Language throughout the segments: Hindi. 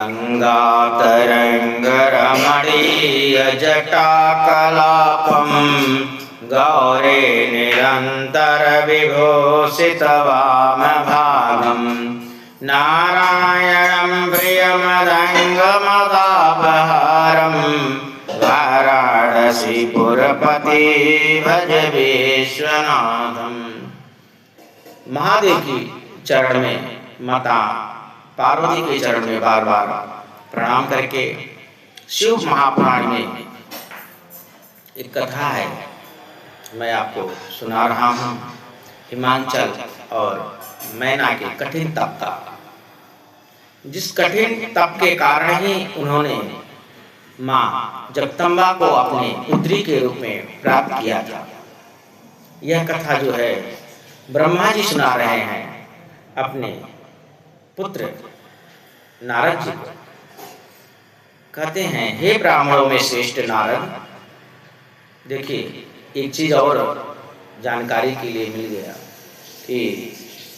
गङ्गातरङ्गरमणीयजटाकलापं गौरे निरन्तरविभूषितवामभागं नारायणं प्रियमदङ्गमदापहारं वाराणसीपुरपति भज विश्वनाथं। महादेव की चरण में माता पार्वती के चरण में बार बार प्रणाम करके शिव महापुराण में एक कथा है, मैं आपको सुना रहा हूँ। हिमांचल और मैना के कठिन तप का, जिस कठिन तप के कारण ही उन्होंने माँ जगदम्बा को अपने पुत्री के रूप में प्राप्त किया था। यह कथा जो है ब्रह्मा जी सुना रहे हैं अपने पुत्र नारद जी को। कहते हैं, हे ब्राह्मणों में श्रेष्ठ नारद। देखिए, एक चीज और जानकारी के लिए मिल गया कि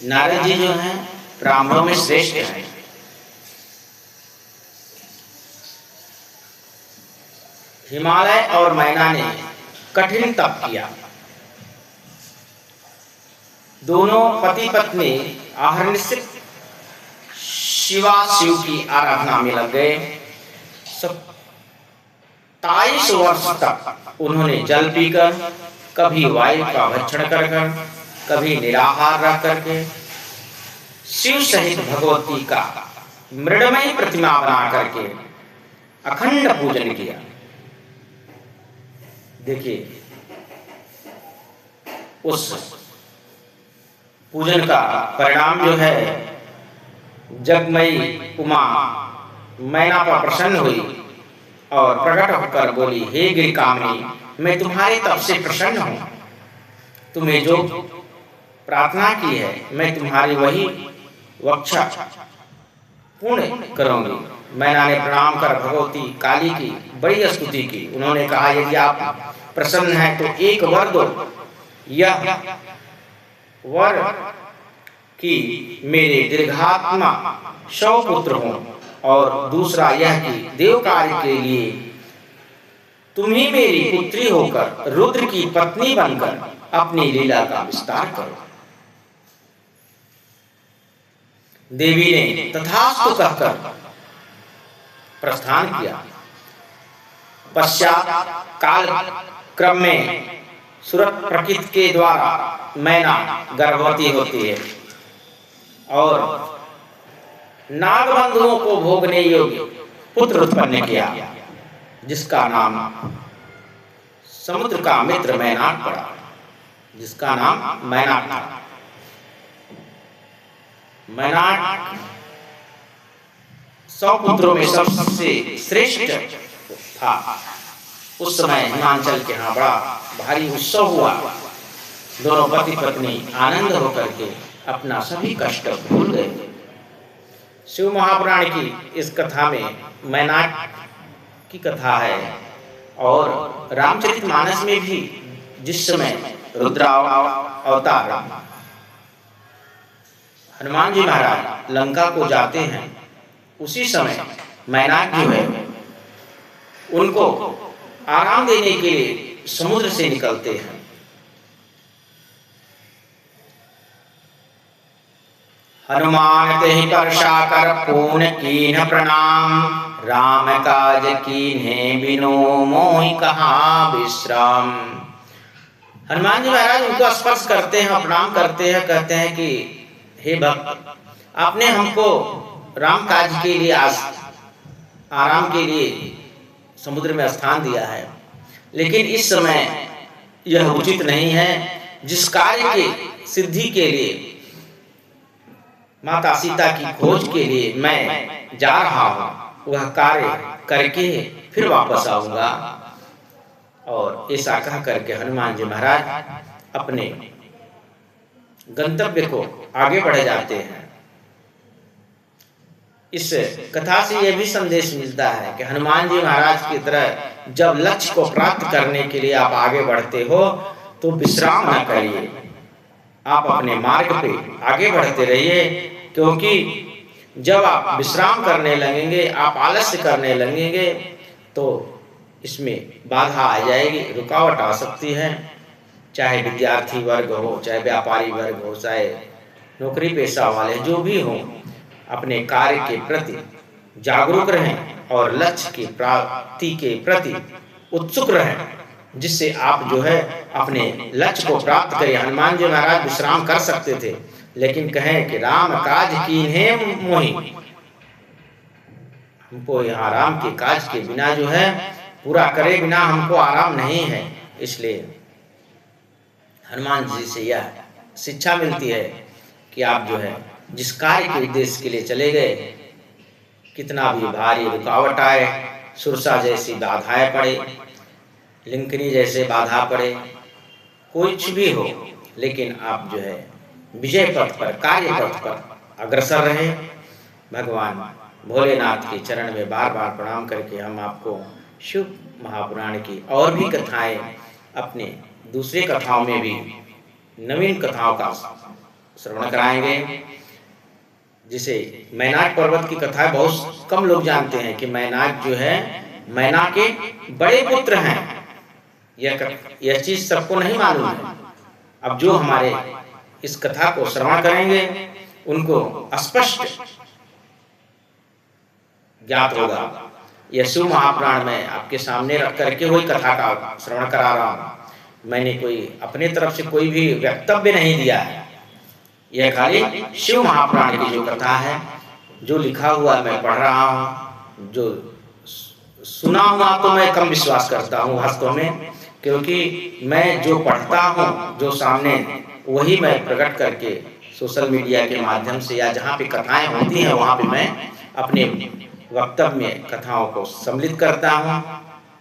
नारद जी जो हैं ब्राह्मणों में श्रेष्ठ हैं। हिमालय और मैना ने कठिन तप किया। दोनों पति पत्नी अहर्निशित शिव की आराधना में लग गए। 27 वर्ष तक उन्होंने जल पीकर, कभी वायु का भक्षण कर कर, कभी निराहार रह करके शिव सहित भगवती का मृण्मयी प्रतिमा बना करके अखंड पूजन किया। देखिए, उस पूजन का परिणाम जो है, जगमयी उमा मैना पर प्रसन्न हुई और प्रकट होकर बोली, हे गिरिकामिनी, मैं तुम्हारे तप से प्रसन्न हूँ। तुम्हें जो प्रार्थना की है मैं तुम्हारी वही वक्षा पूर्ण करूंगी। मैना ने प्रणाम कर भगवती काली की बड़ी स्तुति की। उन्होंने कहा, यदि आप प्रसन्न हैं तो एक वर दो। यह वर कि मेरे दीर्घात्मा 100 पुत्र हों, और दूसरा यह कि देव कार्य के लिए तुम ही मेरी पुत्री होकर रुद्र की पत्नी बनकर अपनी लीला का विस्तार करो। देवी ने तथास्तु कहकर प्रस्थान किया। पश्चात काल क्रम में सुरत प्रकृति के द्वारा मैना गर्भवती होती है और नागबंधुओं को भोगने योग्य पुत्र उत्पन्न किया, जिसका नाम समुद्र का मित्र मैनाक पड़ा, जिसका नाम मैनाक था। मैनाक 100 पुत्रों में सबसे श्रेष्ठ था। उस समय हिमांचल के यहाँ बड़ा भारी उत्सव हुआ। दोनों पति पत्नी आनंद होकर के अपना सभी कष्ट भूल गए। शिव महापुराण की इस कथा में मैनाक की कथा है, और रामचरितमानस में भी जिस समय रुद्रावतार हनुमान जी महाराज लंका को जाते हैं, उसी समय मैनाक जो है उनको आराम देने के लिए समुद्र से निकलते हैं। हनुमान तेहि परशा कर पून कीन्ह प्रणाम, राम काज कीन्हे बिनु मोहि कहाँ विश्राम। हनुमान जी महाराज उनको स्पर्श करते हैं, प्रणाम करते हैं, कहते हैं कि हे भक्त, आपने हमको राम काज के लिए आराम के लिए समुद्र में स्थान दिया है, लेकिन इस समय यह उचित नहीं है। जिस कार्य के सिद्धि के लिए माता सीता की खोज के लिए मैं जा रहा हूँ, वह कार्य करके फिर वापस आऊंगा। और ऐसा कह करके हनुमान जी महाराज अपने गंतव्य को आगे बढ़े जाते हैं। इस कथा से यह भी संदेश मिलता है कि हनुमान जी महाराज की तरह जब लक्ष्य को प्राप्त करने के लिए आप आगे बढ़ते हो तो विश्राम न करिए, आप अपने मार्ग पे आगे बढ़ते रहिए, क्योंकि जब आप विश्राम करने लगेंगे, आप आलस्य करने लगेंगे, तो इसमें बाधा आ जाएगी, रुकावट आ सकती है। चाहे विद्यार्थी वर्ग हो, चाहे व्यापारी वर्ग हो, चाहे नौकरी पेशा वाले जो भी हों, अपने कार्य के प्रति जागरूक रहें और लक्ष्य की प्राप्ति के प्रति उत्सुक रहें, जिससे आप जो है अपने लक्ष्य को प्राप्त करें। हनुमान जी महाराज विश्राम कर सकते थे, लेकिन कहें कि राम काज कीन्हे मोहि, हमको यहाँ राम के काज के बिना जो है पूरा करे बिना हमको आराम नहीं है। इसलिए हनुमान जी से यह शिक्षा मिलती है कि आप जो है जिस कार्य के उद्देश्य के लिए चले गए, कितना भी भारी रुकावट आए, सुरसा जैसी बाधाएं पड़े, लिंकनी जैसे बाधा पड़े, कुछ भी हो, लेकिन आप जो है विजय पथ पर, कार्य पथ पर अग्रसर रहे। भगवान भोलेनाथ के चरण में बार बार प्रणाम करके हम आपको शुभ महापुराण की और भी कथाएं, अपने दूसरे कथाओं में भी नवीन कथाओं का श्रवण कराएंगे। जिसे मैनाक पर्वत की कथा बहुत कम लोग जानते हैं कि मैनाक जो है मैना के बड़े पुत्र हैं, यह चीज सबको नहीं मालूम है। अब जो हमारे इस कथा को श्रवण करेंगे उनको स्पष्ट ज्ञात होगा। यशु महापुराण में आपके सामने रख करके वही कथा का श्रवण करा रहा हूँ। मैंने कोई अपने तरफ से कोई भी वक्तव्य नहीं दिया है, यह खाली शिव महापुराण की जो कथा है, जो लिखा हुआ मैं पढ़ रहा हूँ, जो सुना हुआ तो मैं कम विश्वास करता हूँ वास्तव में, क्योंकि मैं जो पढ़ता हूँ, जो सामने, वही मैं प्रकट करके सोशल मीडिया के माध्यम से या जहाँ पे कथाएं होती हैं वहाँ पे मैं अपने वक्तव्य में कथाओं को सम्मिलित करता हूँ।